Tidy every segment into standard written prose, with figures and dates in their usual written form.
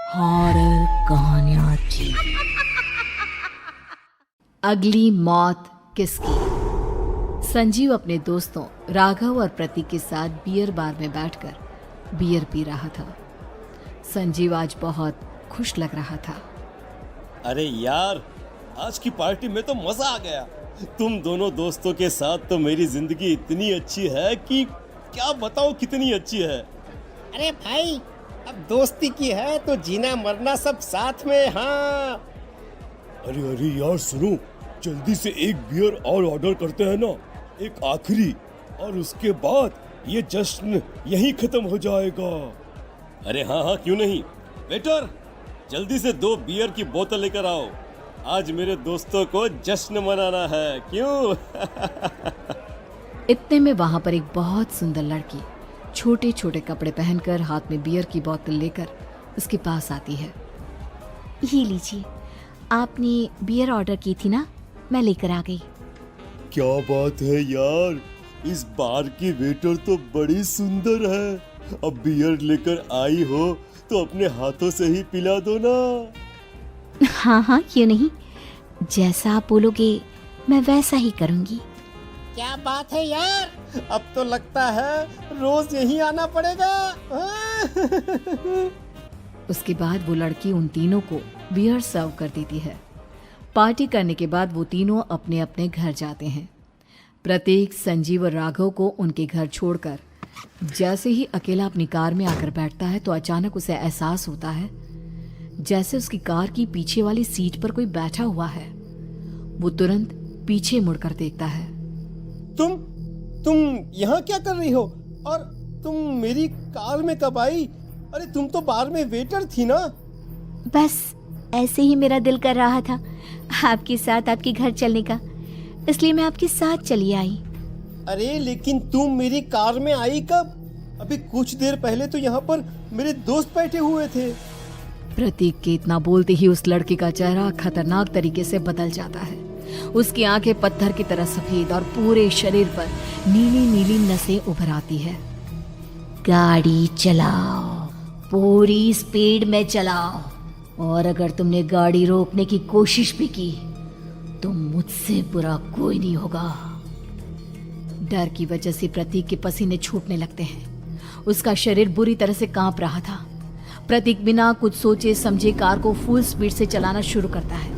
Horror कहानियां TV. अगली मौत किसकी? संजीव अपने दोस्तों राघव और प्रतीक के साथ बियर बार में बैठकर बियर पी रहा था। संजीव आज बहुत खुश लग रहा था। अरे यार, आज की पार्टी में तो मजा आ गया। तुम दोनों दोस्तों के साथ तो मेरी जिंदगी इतनी अच्छी है कि क्या बताओ कितनी अच्छी है। अरे भाई, अब दोस्ती की है तो जीना मरना सब साथ में। हाँ अरे यार सुनो, जल्दी से एक बियर और ऑर्डर करते हैं ना, एक आखिरी, और उसके बाद ये जश्न यहीं खत्म हो जाएगा। अरे हाँ, क्यों नहीं। वेटर, जल्दी से 2 बियर की बोतल लेकर आओ। आज मेरे दोस्तों को जश्न मनाना है, क्यों? इतने में वहां पर एक बहुत सुंदर लड़की छोटे छोटे कपड़े पहनकर हाथ में बियर की बोतल लेकर उसके पास आती है। ये लीजिए, आपने बियर ऑर्डर की थी ना, मैं लेकर आ गई। क्या बात है यार, इस बार की वेटर तो बड़ी सुंदर है। अब बियर लेकर आई हो तो अपने हाथों से ही पिला दो ना। हाँ, क्यों नहीं, जैसा आप बोलोगे मैं वैसा ही करूँगी। क्या बात है यार, अब तो लगता है रोज यहीं आना पड़ेगा। उसके बाद वो लड़की उन तीनों को बियर सर्व कर देती है। पार्टी करने के बाद वो तीनों अपने अपने घर जाते हैं। प्रतीक, संजीव और राघव को उनके घर छोड़कर जैसे ही अकेला अपनी कार में आकर बैठता है तो अचानक उसे एहसास होता है जैसे उसकी कार की पीछे वाली सीट पर कोई बैठा हुआ है। वो तुरंत पीछे मुड़कर देखता है। तुम यहाँ क्या कर रही हो? और तुम मेरी कार में कब आई? अरे तुम तो बार में वेटर थी ना। बस ऐसे ही मेरा दिल कर रहा था आपके साथ आपके घर चलने का, इसलिए मैं आपके साथ चली आई। अरे लेकिन तुम मेरी कार में आई कब? अभी कुछ देर पहले तो यहाँ पर मेरे दोस्त बैठे हुए थे। प्रतीक के इतना बोलते ही उस लड़के का चेहरा खतरनाक तरीके से बदल जाता है। उसकी आंखें पत्थर की तरह सफेद और पूरे शरीर पर नीली नीली नसें उभर आती है। गाड़ी चलाओ, पूरी स्पीड में चलाओ, और अगर तुमने गाड़ी रोकने की कोशिश भी की तो मुझसे बुरा कोई नहीं होगा। डर की वजह से प्रतीक के पसीने छूटने लगते हैं। उसका शरीर बुरी तरह से कांप रहा था। प्रतीक बिना कुछ सोचे समझे कार को फुल स्पीड से चलाना शुरू करता है।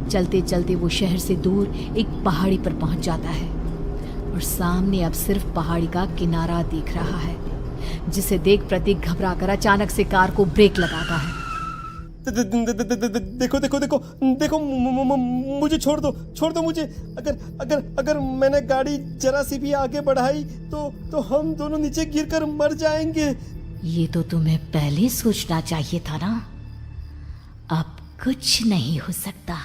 चलते चलते वो शहर से दूर एक पहाड़ी पर पहुंच जाता है और सामने अब सिर्फ पहाड़ी का किनारा दिख रहा है, जिसे देख प्रतीक घबराकर अचानक से कार को ब्रेक लगाता है। देखो, मुझे छोड़ दो मुझे। अगर मैंने गाड़ी जरा सी भी आगे बढ़ाई तो हम दोनों नीचे गिरकर मर जाएंगे। ये तो तुम्हें पहले सोचना चाहिए था ना। अब कुछ नहीं हो सकता।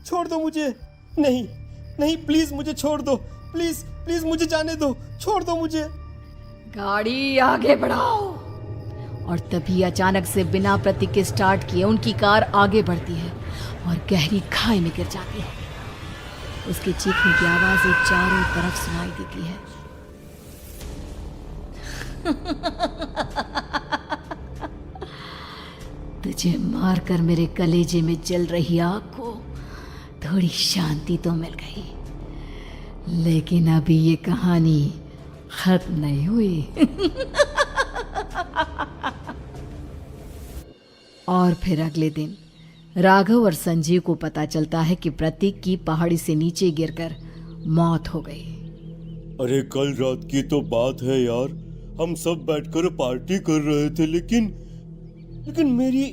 छोड़ दो मुझे। नहीं, प्लीज मुझे छोड़ दो। प्लीज मुझे जाने दो। छोड़ दो मुझे। गाड़ी आगे बढ़ाओ। और तभी अचानक से बिना प्रतीक के स्टार्ट किए उनकी कार आगे बढ़ती है और गहरी खाई में गिर जाती है। उसके चीखने की आवाजें चारों तरफ सुनाई देती है। तुझे मारकर मेरे कलेजे में जल रही आग को थोड़ी शांति तो मिल गई, लेकिन अभी ये कहानी खत्म नहीं हुई। और फिर अगले दिन राघव और संजीव को पता चलता है कि प्रतीक की पहाड़ी से नीचे गिरकर मौत हो गई। अरे कल रात की तो बात है यार, हम सब बैठकर पार्टी कर रहे थे, लेकिन मेरी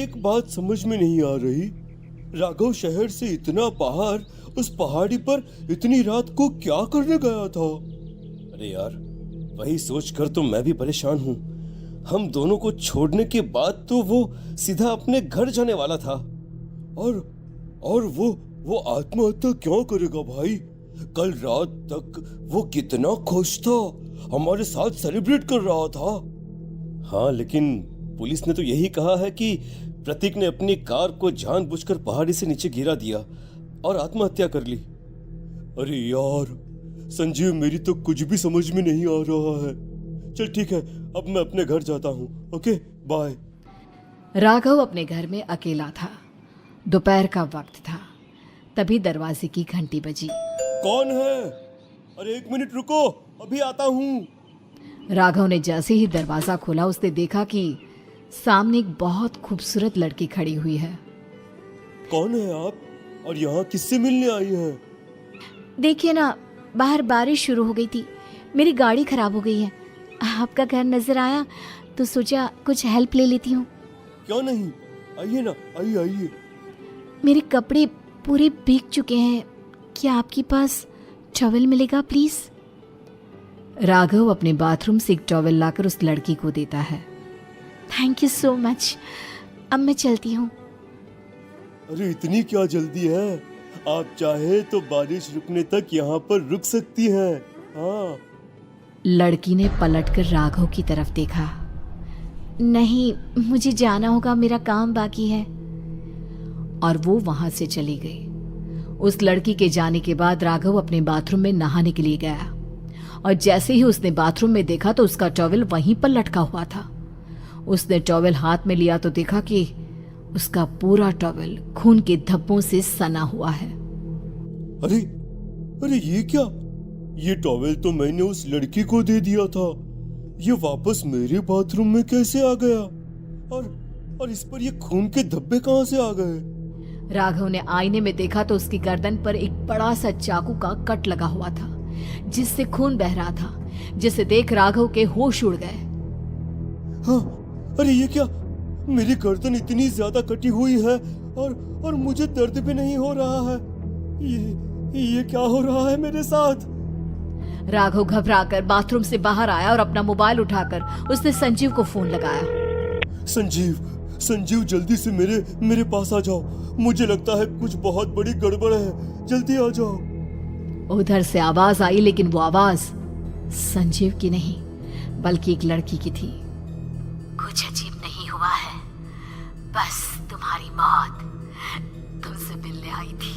एक बात समझ में नहीं आ रही। राघव शहर से इतना बाहर उस पहाड़ी पर इतनी रात को क्या करने गया था? अरे यार, वही सोचकर तो मैं भी परेशान हूँ। हम दोनों को छोड़ने के बाद तो वो सीधा अपने घर जाने वाला था, और वो आत्महत्या क्यों करेगा भाई? कल रात तक वो कितना खुश था, हमारे साथ सेलिब्रेट कर रहा था। हाँ, लेकिन पुलिस ने तो यही कहा है कि प्रतीक ने अपनी कार को जानबूझकर पहाड़ी से नीचे गिरा दिया और आत्महत्या कर ली। अरे यार, संजीव, मेरी तो कुछ भी समझ में नहीं आ रहा है। चल ठीक है, अब मैं अपने घर जाता हूँ। Okay, bye. राघव अपने घर में अकेला था। दोपहर का वक्त था। तभी दरवाजे की घंटी बजी। कौन है? अरे 1 मिनट रुको, अभी आता हूँ। राघव ने जैसे ही दरवाजा खोला उसने देखा कि सामने एक बहुत खूबसूरत लड़की खड़ी हुई है। कौन है आप और यहाँ किससे मिलने आई हैं? देखिए ना, बाहर बारिश शुरू हो गई थी, मेरी गाड़ी खराब हो गई है। आपका घर नजर आया तो सोचा कुछ हेल्प ले लेती हूँ। क्यों नहीं, आइए ना, आइए आइए। मेरे कपड़े पूरे भीग चुके हैं, क्या आपके पास टॉवल मिलेगा प्लीज? राघव अपने बाथरूम से एक टॉवल लाकर उस लड़की को देता है। थैंक यू सो मच, अब मैं चलती हूँ। अरे इतनी क्या जल्दी है? आप चाहे तो बारिश रुकने तक यहाँ पर रुक सकती हैं। हाँ। लड़की ने पलटकर राघव की तरफ देखा। नहीं, मुझे जाना होगा, मेरा काम बाकी है। और वो वहां से चली गई। उस लड़की के जाने के बाद राघव अपने बाथरूम में नहाने के लिए गया और जैसे ही उसने बाथरूम में देखा तो उसका टॉवल वहीं पर लटका हुआ था। उसने टॉवल हाथ में लिया तो देखा कि उसका पूरा टॉवल खून के धब्बों से सना हुआ है। अरे अरे ये क्या? ये टॉवल तो मैंने उस लड़की को दे दिया था। ये वापस मेरे बाथरूम में कैसे आ गया? और इस पर ये खून के धब्बे कहां से आ गए? राघव ने आईने में देखा तो उसकी गर्दन पर एक बड़ा सा चाकू का कट लगा हुआ था जिससे खून बह रहा था, जिसे देख राघव के होश उड़ गए। हाँ, अरे ये क्या? मेरी गर्दन इतनी ज्यादा कटी हुई है और मुझे दर्द भी नहीं हो रहा है। ये क्या हो रहा है मेरे साथ? राघव घबराकर बाथरूम से बाहर आया और अपना मोबाइल उठाकर उसने संजीव को फोन लगाया। संजीव जल्दी से मेरे पास आ जाओ। मुझे लगता है कुछ बहुत बड़ी गड़बड़ है, जल्दी आ जाओ। उधर से आवाज आई, लेकिन वो आवाज संजीव की नहीं बल्कि एक लड़की की थी। कुछ अजीब नहीं हुआ है, बस तुम्हारी मौत तुमसे मिलने आई थी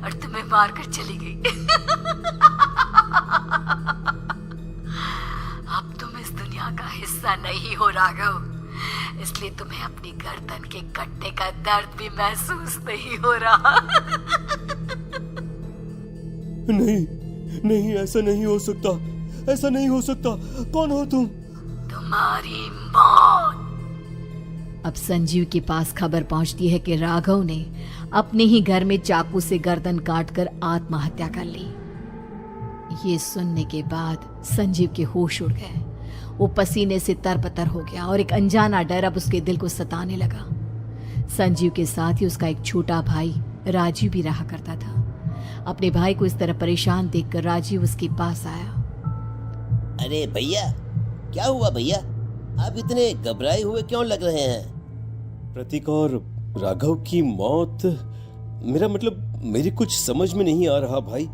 और तुम्हें मारकर चली गई। अब तुम इस दुनिया का हिस्सा नहीं हो राघव, इसलिए तुम्हें अपनी गर्दन के कटने का दर्द भी महसूस नहीं हो रहा। नहीं, ऐसा नहीं हो सकता, ऐसा नहीं हो सकता। कौन हो तुम? तुम्हारी मौत। अब संजीव के पास खबर पहुंचती है कि राघव ने अपने ही घर में चाकू से गर्दन काटकर आत्महत्या कर ली। ये सुनने के बाद संजीव के होश उड़ गए। वो पसीने से तरबतर हो गया और एक अनजाना डर अब उसके दिल को सताने लगा। संजीव के साथ ही उसका एक छोटा भाई राजीव भी रहा करता था। अपने भाई को इस तरह परेशान देखकर राजीव उसके पास आया। अरे भैया, क्या हुआ भैया? आप इतने घबराए हुए क्यों लग रहे हैं? प्रतीक और राघव की मौत, मेरा मतलब मेरी कुछ समझ में नहीं आ रहा भाई।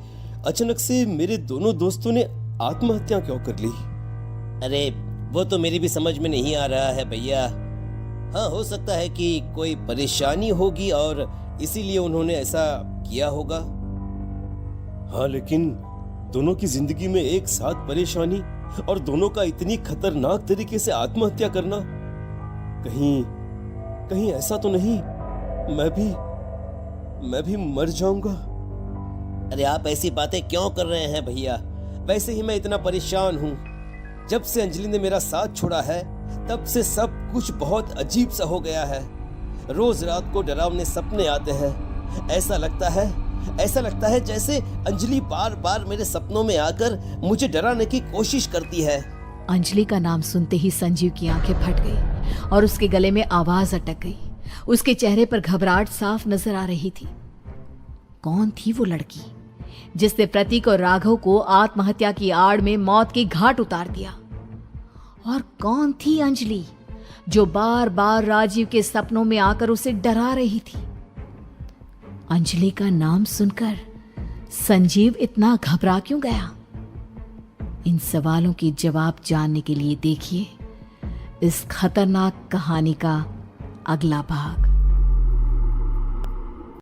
अचानक से मेरे दोनों दोस्तों ने आत्महत्या क्यों कर ली? अरे वो तो मेरी भी समझ में नहीं आ रहा है भैया। हाँ, हो सकता है कि कोई परेशानी होगी और इसीलिए उन्होंने ऐसा किया होगा। हाँ, लेकिन दोनों की जिंदगी में एक साथ परेशानी और दोनों का इतनी खतरनाक तरीके से आत्महत्या करना, कहीं ऐसा तो नहीं मैं भी मर जाऊंगा? अरे आप ऐसी बातें क्यों कर रहे हैं भैया? वैसे ही मैं इतना परेशान हूँ। जब से अंजलि ने मेरा साथ छोड़ा है तब से सब कुछ बहुत अजीब सा हो गया है। रोज रात को डरावने सपने आते हैं। ऐसा लगता है जैसे अंजलि बार बार मेरे सपनों में आकर मुझे डराने की कोशिश करती है। अंजलि का नाम सुनते ही संजीव की आंखें फट गई और उसके गले में आवाज अटक गई। उसके चेहरे पर घबराहट साफ नजर आ रही थी। कौन थी वो लड़की जिसने प्रतीक और राघव को आत्महत्या की आड़ में मौत की घाट उतार दिया? और कौन थी अंजलि जो बार बार राजीव के सपनों में आकर उसे डरा रही थी? अंजलि का नाम सुनकर संजीव इतना घबरा क्यों गया? इन सवालों के जवाब जानने के लिए देखिए इस खतरनाक कहानी का अगला भाग।